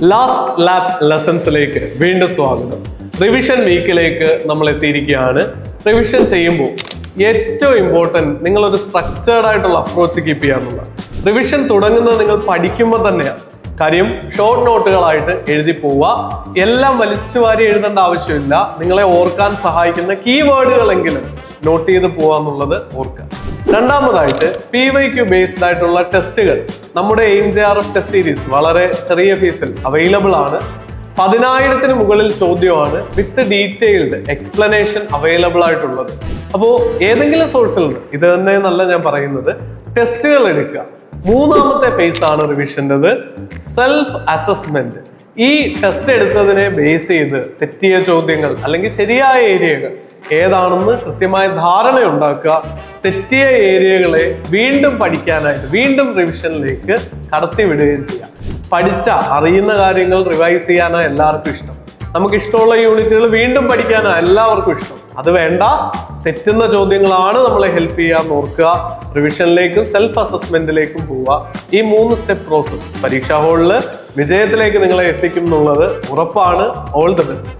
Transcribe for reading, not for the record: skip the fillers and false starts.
Last lab ലെസൺസിലേക്ക് വീണ്ടും സ്വാഗതം. Revision വീക്കിലേക്ക് നമ്മൾ എത്തിയിരിക്കുകയാണ്. റിവിഷൻ ചെയ്യുമ്പോൾ ഏറ്റവും ഇമ്പോർട്ടൻറ്റ് നിങ്ങളൊരു സ്ട്രക്ചേർഡ് ആയിട്ടുള്ള അപ്രോച്ച് കീപ്പ് ചെയ്യാന്നുള്ള. റിവിഷൻ തുടങ്ങുന്നത് നിങ്ങൾ പഠിക്കുമ്പോൾ തന്നെയാണ്. കാര്യം ഷോർട്ട് നോട്ടുകളായിട്ട് എഴുതി പോവുക. എല്ലാം വലിച്ചു വാരി എഴുതേണ്ട ആവശ്യമില്ല. നിങ്ങളെ ഓർക്കാൻ സഹായിക്കുന്ന കീവേഡുകളെങ്കിലും നോട്ട് ചെയ്ത് പോവാന്നുള്ളത് ഓർക്കുക. രണ്ടാമതായിട്ട് PYQ ബേസ്ഡ് ആയിട്ടുള്ള ടെസ്റ്റുകൾ നമ്മുടെ AIIMS ടെസ്റ്റ് സീരീസ് വളരെ ചെറിയ ഫീസിൽ അവൈലബിൾ ആണ്. 10,000-ന് മുകളിൽ ചോദ്യമാണ് വിത്ത് ഡീറ്റെയിൽഡ് എക്സ്പ്ലനേഷൻ അവൈലബിൾ ആയിട്ടുള്ളത്. അപ്പോൾ ഏതെങ്കിലും സോഴ്സിൽ നിന്ന്, ഇത് തന്നെ എന്നല്ല ഞാൻ പറയുന്നത്, ടെസ്റ്റുകൾ എടുക്കുക. മൂന്നാമത്തെ ഫേസ് ആണ് റിവിഷൻ്റെത്, സെൽഫ് അസസ്മെന്റ്. ഈ ടെസ്റ്റ് എടുത്തതിനെ ബേസ് ചെയ്ത് തെറ്റിയ ചോദ്യങ്ങൾ അല്ലെങ്കിൽ ശരിയായ ഏരിയകൾ ഏതാണെന്ന് കൃത്യമായ ധാരണ ഉണ്ടാക്കുക. തെറ്റിയ ഏരിയകളെ വീണ്ടും പഠിക്കാനായിട്ട് വീണ്ടും റിവിഷനിലേക്ക് കടത്തിവിടുകയും ചെയ്യാം. അറിയുന്ന കാര്യങ്ങൾ റിവൈസ് ചെയ്യാനാണ് എല്ലാവർക്കും ഇഷ്ടം. നമുക്ക് ഇഷ്ടമുള്ള യൂണിറ്റുകൾ വീണ്ടും പഠിക്കാനാണ് എല്ലാവർക്കും ഇഷ്ടം. അത് വേണ്ട, തെറ്റുന്ന ചോദ്യങ്ങളാണ് നമ്മളെ ഹെൽപ്പ് ചെയ്യാൻ ഓർക്കുക. റിവിഷനിലേക്കും സെൽഫ് അസസ്മെന്റിലേക്കും പോവുക. ഈ 3 സ്റ്റെപ്പ് പ്രോസസ് പരീക്ഷാ ഹാളിൽ വിജയത്തിലേക്ക് നിങ്ങളെ എത്തിക്കും എന്നുള്ളത് ഉറപ്പാണ്. All the best.